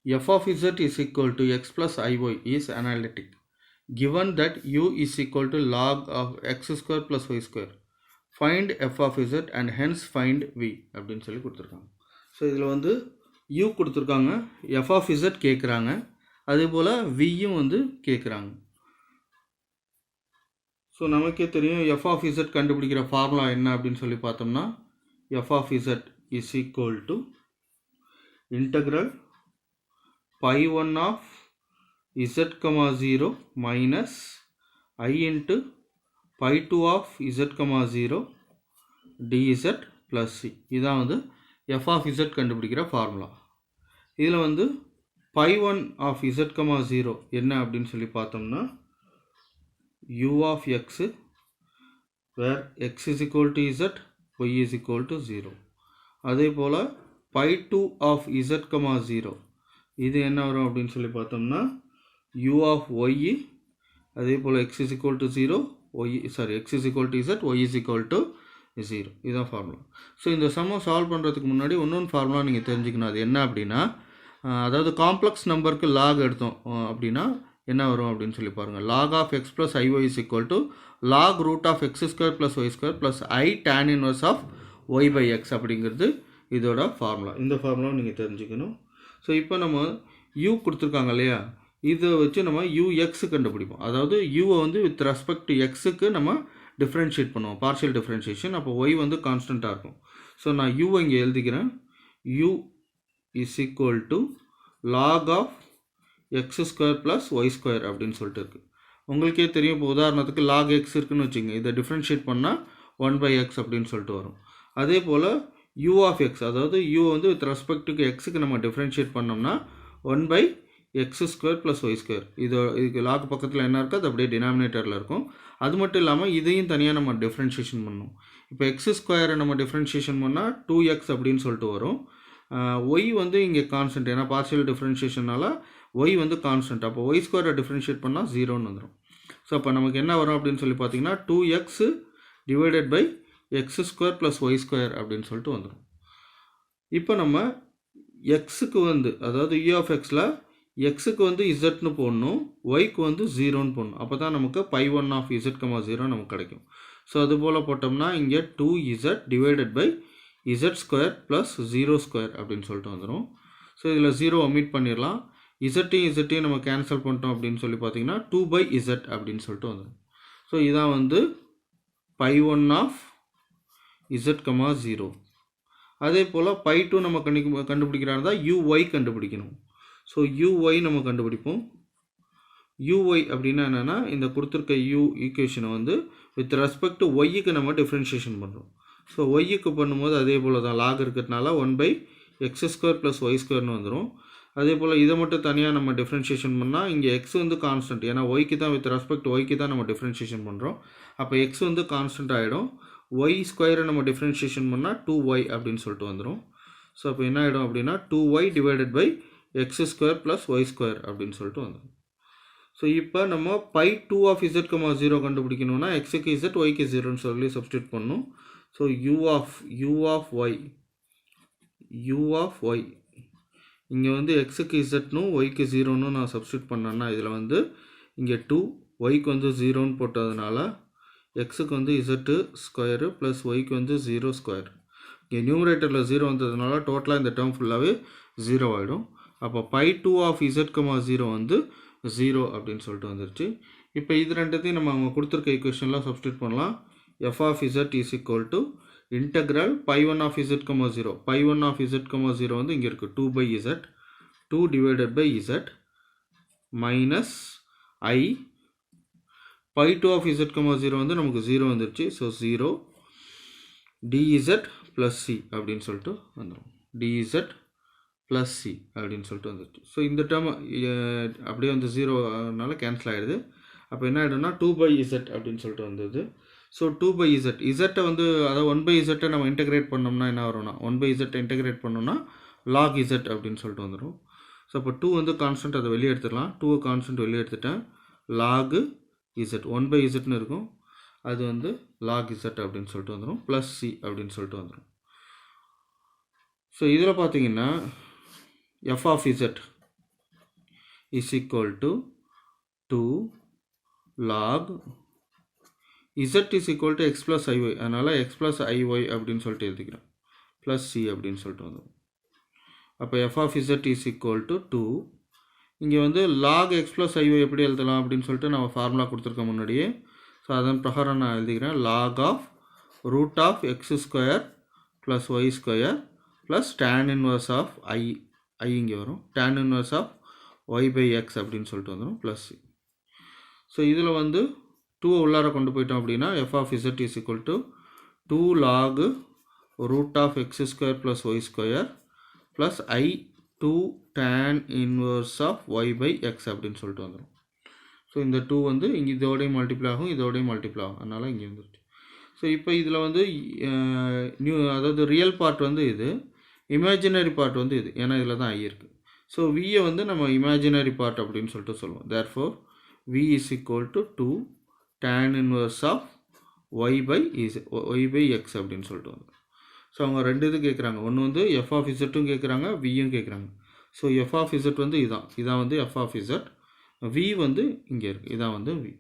f of z is equal to x plus iy is analytic. Given that u is equal to log of x square plus y square, find f of z and hence find v அப்படின்னு சொல்லி கொடுத்துருக்காங்க. So இதில் வந்து u கொடுத்துருக்காங்க, f of z கேட்குறாங்க, அதே போல் vயும் வந்து கேட்குறாங்க. ஸோ நமக்கே தெரியும் f of z கண்டுபிடிக்கிற ஃபார்முலா என்ன அப்படின்னு சொல்லி பார்த்தோம்னா f of z is equal to integral pi 1 of z comma 0 minus I into pi 2 of z comma 0 dz plus c. இதான் வந்து f of z கண்டுபிடிக்கிற ஃபார்முலா. இதில் வந்து pi 1 of z comma 0 என்ன அப்படின்னு சொல்லி பார்த்தோம்னா u of x where x is equal to z, y is equal to 0. அதே போல் pi 2 of z comma 0 இது என்ன வரும் அப்படின்னு சொல்லி பார்த்தோம்னா u of y, அதே போல் x is equal to 0, x is equal to z, y is equal to 0. இதுதான் formula. So இந்த சம்மை சால்வ் பண்ணுறதுக்கு முன்னாடி இன்னொன்று ஃபார்முலா நீங்கள் தெரிஞ்சுக்கணும். அது என்ன அப்படின்னா, அதாவது காம்ப்ளெக்ஸ் நம்பருக்கு லாக் எடுத்தோம் அப்படின்னா என்ன வரும் அப்படின்னு சொல்லி பாருங்கள். Log of x plus i y is equal to log root of x square plus y square plus i tan inverse of y by x அப்படிங்கிறது இதோட ஃபார்முலா. இந்த ஃபார்முலாவை நீங்கள் தெரிஞ்சுக்கணும். ஸோ இப்போ நம்ம u கொடுத்துருக்காங்க இல்லையா, இதை வச்சு நம்ம ux கண்டுபிடிப்போம். அதாவது யூவை வந்து வித் ரெஸ்பெக்ட் டு எக்ஸுக்கு நம்ம டிஃப்ரென்ஷியேட் பண்ணுவோம், பார்ஷியல் டிஃப்ரென்ஷியேஷன். அப்போ y வந்து கான்ஸ்டண்ட்டாக இருக்கும். ஸோ நான் u இங்கே எழுதிக்கிறேன். u is equal to log of x square plus y square அப்படின்னு சொல்லிட்டு இருக்குது. உங்களுக்கே தெரியும். இப்போ உதாரணத்துக்கு லாக் எக்ஸ் இருக்குன்னு வச்சுங்க, இதை டிஃப்ரென்ஷியேட் பண்ணால் 1/x அப்படின்னு சொல்லிட்டு வரும். அதே போல் u ஆஃப் எக்ஸ், அதாவது u வந்து வித் ரெஸ்பெக்ட்டுக்கு எக்ஸுக்கு நம்ம டிஃப்ரென்ஷியேட் பண்ணோம்னா 1/x square plus y square. இதுக்கு லாக் பக்கத்தில் என்ன இருக்குது, அது அப்படியே டினாமினேட்டரில் இருக்கும். அது மட்டும் இல்லாமல் இதையும் தனியாக நம்ம டிஃப்ரென்ஷியேஷன் பண்ணணும். இப்போ எக்ஸ் ஸ்கொயரை நம்ம டிஃப்ரென்ஷியேஷன் பண்ணால் 2x அப்படின்னு சொல்லிட்டு வரும். ஒய் வந்து இங்கே கான்ஸ்டன்ட், ஏன்னா பார்ஷியல் டிஃப்ரென்ஷியேஷனால் ஒய் வந்து கான்ஸ்டன்ட். அப்போ ஒய் ஸ்கொயரை டிஃப்ரென்ஷியேட் பண்ணால் 0ன்னு வந்துடும். ஸோ அப்போ நமக்கு என்ன வரும் அப்படின்னு சொல்லி பார்த்தீங்கன்னா 2x divided by x square plus y square அப்படின்னு சொல்லிட்டு வந்துடும். இப்போ நம்ம எக்ஸுக்கு வந்து, அதாவது u ஆஃப் எக்ஸில் எக்ஸுக்கு வந்து இசட்னு போடணும், ஒய்க்கு வந்து 0ன்னு போடணும். அப்போ தான் நமக்கு pi 1 ஆஃப் z, 0 நமக்கு கிடைக்கும். ஸோ அது போல் போட்டோம்னா இங்கே 2z divided by z square plus 0 square அப்படின்னு சொல்லிட்டு வந்துடும். ஸோ இதில் 0 ஒமிட் பண்ணிடலாம். இசட்டையும் நம்ம கேன்சல் பண்ணிட்டோம் அப்படின்னு சொல்லி பார்த்தீங்கன்னா 2/z அப்படின்னு சொல்லிட்டு வந்துடும். ஸோ இதான் வந்து pi 1 ஆஃப் z, 0. அதே போல் pi 2 நம்ம கண்டுபிடிக்கிறாங்க தான் uy கண்டுபிடிக்கணும். ஸோ uy நம்ம கண்டுபிடிப்போம். uy அப்படின்னா என்னென்னா, இந்த கொடுத்துருக்க ஈக்குவேஷனை வந்து வித் ரெஸ்பெக்ட் டு ஒய்க்கு நம்ம டிஃப்ரென்ஷியேஷன் பண்ணுறோம். ஸோ ஒய்க்கு பண்ணும்போது அதே போல் தான் லாக் இருக்கிறதுனால 1/x ஸ்கொயர் ப்ளஸ் ஒய் ஸ்கொயர்னு வந்துடும். அதே போல் இதை மட்டும் தனியாக நம்ம டிஃப்ரென்ஷியேஷன் பண்ணால் இங்கே எக்ஸ் வந்து கான்ஸ்டன்ட், ஏன்னா ஒய்க்கு தான் வித் ரெஸ்பெக்ட் ஒய்க்கு தான் நம்ம டிஃப்ரென்ஷியேஷன் பண்ணுறோம். அப்போ எக்ஸ் வந்து கான்ஸ்டன்ட் ஆகிடும். ஒய் ஸ்கொயரை நம்ம டிஃப்ரென்ஷியேஷன் பண்ணால் 2y அப்படின்னு சொல்லிட்டு வந்துடும். ஸோ அப்போ என்ன ஆகிடும் அப்படின்னா 2y divided by x square plus y square அப்படின்னு சொல்லிட்டு வந்துடும். ஸோ இப்போ நம்ம pi 2 ஆஃப் z, 0 கண்டுபிடிக்கணும்னா எக்ஸுக்கு z, ஒய்க்கு 0ன்னு சொல்லி சப்ஸ்டியூட் பண்ணணும். ஸோ u ஆஃப் y இங்கே வந்து எக்ஸுக்கு zனும் ஒய்க்கு 0ன்னு நான் சப்ஸ்டியூட் பண்ணேன்னா இதில் வந்து இங்கே 2, ஒய்க்கு வந்து 0ன்னு போட்டதுனால எக்ஸுக்கு வந்து z ஸ்கொயரு ப்ளஸ் ஒய்க்கு வந்து 0 ஸ்கொயர். இங்கே நியூமரேட்டரில் 0 வந்ததுனால டோட்டலாக இந்த டேர்ம் ஃபுல்லாகவே 0 ஆகிடும். அப்போ pi 2 ஆஃப் z, 0 வந்து 0 அப்படின்னு சொல்லிட்டு வந்துருச்சு. இப்போ இது ரெண்டுத்தையும் நம்ம அவங்க கொடுத்துருக்க ஈக்குவேஷன்லாம் சப்ஸ்டியூட் பண்ணலாம். f of z is equal to integral pi 1 of z, 0. pi 1 of z, 0 வந்து இங்கே இருக்குது 2/z, 2 divided by z minus I pi 2 of z, 0 வந்து நமக்கு 0 வந்துருச்சு. ஸோ 0 dz ப்ளஸ் c அப்படின்னு சொல்லிட்டு வந்துடும். dz ப்ளஸ் c அப்படின்னு சொல்லிட்டு வந்துருச்சு. ஸோ இந்த டேர்ம் அப்படியே வந்து 0னால கேன்சல் ஆகிடுது. அப்போ என்ன ஆகிடும்னா 2/z அப்படின்னு சொல்லிட்டு வந்தது. ஸோ 2/z, இசட்டை வந்து அதாவது 1/z நம்ம இன்டெகிரேட் பண்ணோம்னா என்ன வரும்னா 1/z இன்டெகிரேட் பண்ணோம்னா log z அப்படின்னு சொல்லிட்டு வந்துடும். ஸோ அப்போ 2 வந்து கான்ஸ்டன்ட், அதை வெளியே எடுத்துடலாம். 2 கான்ஸ்டன்ட் வெளியே எடுத்துட்டேன். log z 1/zன்னு இருக்கும், அது வந்து log z அப்படின்னு சொல்லிட்டு வந்துடும், ப்ளஸ் c அப்படின்னு சொல்லிட்டு வந்துடும். ஸோ இதில் பார்த்தீங்கன்னா f of z is equal to 2 log z is equal to x plus iy. அதனால் x plus iy அப்படின்னு சொல்லிட்டு எழுதிக்கிறேன். plus c அப்படின்னு சொல்லிட்டு வந்தோம். அப்போ f of z is equal to 2. இங்கே வந்து log x plus iy எப்படி எழுதலாம் அப்படின்னு சொல்லிட்டு நம்ம ஃபார்முலா கொடுத்துருக்க முன்னாடியே. ஸோ அதன் பிரகாரம் நான் எழுதிக்கிறேன். log of root of x square plus y square plus tan inverse of i இங்கே வரும். tan inverse of y by x அப்படின்னு சொல்லிட்டு வந்துடும் ப்ளஸ் c. ஸோ இதில் வந்து 2 உள்ளார கொண்டு போயிட்டோம் அப்படின்னா f of z is equal to 2 log root of x square plus y square plus i 2 tan inverse of y by x அப்படின்னு சொல்லிட்டு வந்துடும். ஸோ இந்த 2 வந்து இங்கே இதோடையும் மல்டிப்ளை ஆகும், இதோடையும் மல்டிப்ளை ஆகும். அதனால் இங்கே வந்துடுச்சு. ஸோ இப்போ இதில் வந்து அதாவது ரியல் பார்ட் வந்து இது, இமேஜினரி பார்ட் வந்து இது. ஏன்னா இதில் தான் ஐ இருக்குது. ஸோ வியை வந்து நம்ம இமேஜினரி பார்ட் அப்படின்னு சொல்லிட்டு சொல்லுவோம். Therefore v is equal to 2 tan inverse of y by x அப்படின்னு சொல்லிட்டு வந்து. ஸோ அவங்க ரெண்டு இது கேட்குறாங்க. ஒன்று வந்து f of z கேட்குறாங்க, vயும் கேட்குறாங்க. ஸோ f of z வந்து இதான் வந்து f of z, v வந்து இங்கே இருக்குது. இதான் வந்து v.